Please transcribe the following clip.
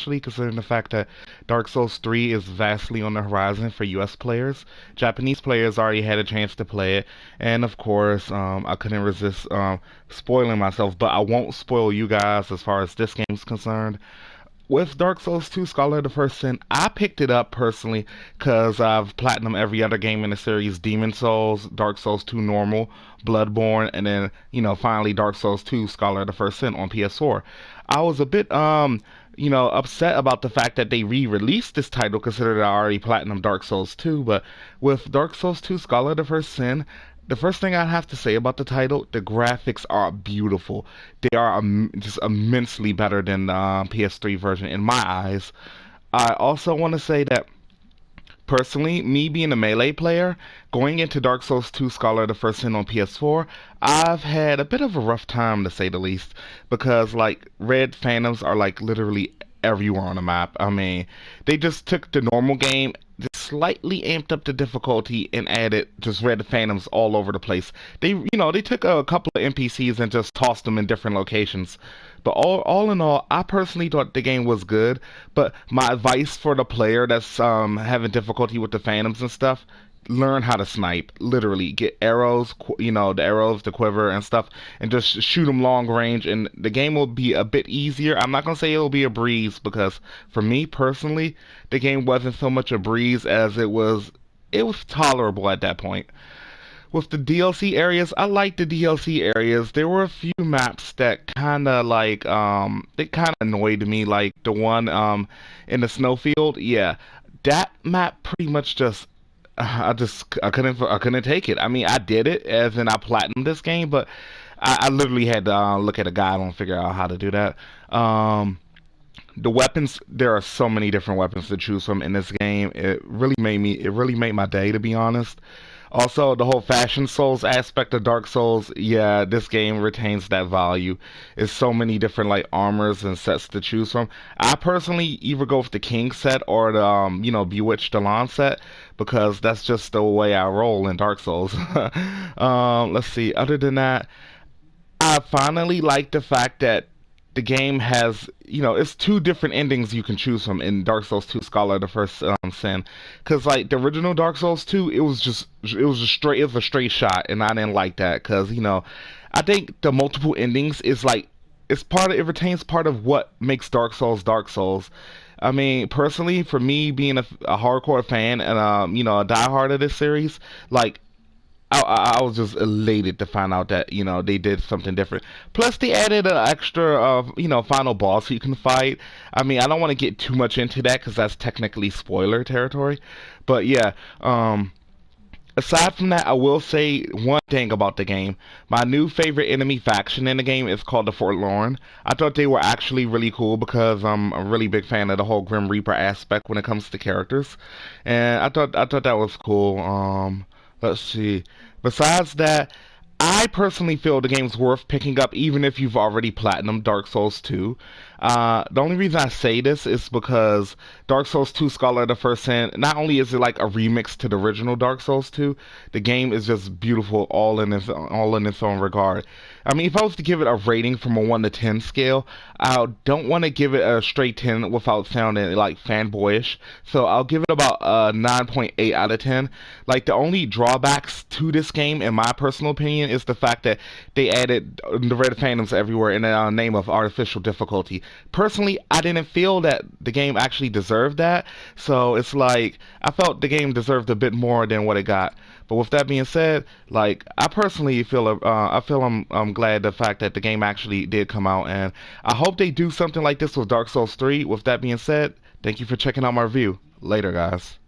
especially considering the fact that Dark Souls 3 is vastly on the horizon for US players. Japanese players already had a chance to play it, and of course, I couldn't resist spoiling myself, but I won't spoil you guys as far as this game's concerned. With Dark Souls 2 Scholar of the First Sin, I picked it up personally because I've platinum every other game in the series: Demon Souls, Dark Souls 2 Normal, Bloodborne, and then, finally Dark Souls 2 Scholar of the First Sin on PS4. I was a bit, upset about the fact that they re-released this title considering I already platinum Dark Souls 2, but with Dark Souls 2 Scholar of the First Sin, the first thing I have to say about the title, the graphics are beautiful. They are just immensely better than the PS3 version in my eyes. I also want to say that personally, me being a melee player, going into Dark Souls 2 Scholar of the First Sin on PS4, I've had a bit of a rough time to say the least, because like red phantoms are like literally everywhere on the map. I mean, they just took the normal game, just slightly amped up the difficulty and added just red phantoms all over the place. They took a couple of NPCs and just tossed them in different locations. But all in all, I personally thought the game was good. But my advice for the player that's having difficulty with the phantoms and stuff: learn how to snipe. Literally, get arrows, the arrows, the quiver and stuff, and just shoot them long range. And the game will be a bit easier. I'm not gonna say it'll be a breeze, because for me personally, the game wasn't so much a breeze as it was. It was tolerable at that point. With the DLC areas, I like the DLC areas. There were a few maps that kind of like they kind of annoyed me, like the one in the snowfield. Yeah, that map pretty much just I couldn't take it. I mean, I did it as in I platinumed this game, but I literally had to look at a guide and figure out how to do that. The weapons, there are so many different weapons to choose from in this game. It really made my day, to be honest. Also, the whole fashion souls aspect of Dark Souls, yeah, this game retains that value. It's so many different like armors and sets to choose from. I personally either go with the King set or the Bewitched Alon set, because that's just the way I roll in Dark Souls. Let's see. Other than that, I finally like the fact that the game has, it's two different endings you can choose from in Dark Souls 2 Scholar of the First Sin. Because like the original Dark Souls 2, it was a straight shot, and I didn't like that because I think the multiple endings is like it retains part of what makes Dark Souls Dark Souls. I mean, personally, for me being a hardcore fan and a diehard of this series, like I was just elated to find out that they did something different. Plus, they added an extra final boss you can fight. I mean, I don't want to get too much into that because that's technically spoiler territory. But yeah, aside from that, I will say one thing about the game. My new favorite enemy faction in the game is called the Forlorn. I thought they were actually really cool because I'm a really big fan of the whole Grim Reaper aspect when it comes to characters, and I thought that was cool. Let's see. Besides that, I personally feel the game's worth picking up even if you've already platinumed Dark Souls 2. The only reason I say this is because Dark Souls 2 Scholar of the First Sin, not only is it like a remix to the original Dark Souls 2, the game is just beautiful all in its own regard. I mean, if I was to give it a rating from a 1 to 10 scale, I don't want to give it a straight 10 without sounding like fanboyish. So I'll give it about a 9.8 out of 10. Like, the only drawbacks to this game, in my personal opinion, is the fact that they added the red phantoms everywhere in the name of artificial difficulty. Personally, I didn't feel that the game actually deserved that. So it's like, I felt the game deserved a bit more than what it got. But with that being said, like I personally feel, I'm glad the fact that the game actually did come out, and I hope they do something like this with Dark Souls 3. With that being said, thank you for checking out my review. Later, guys.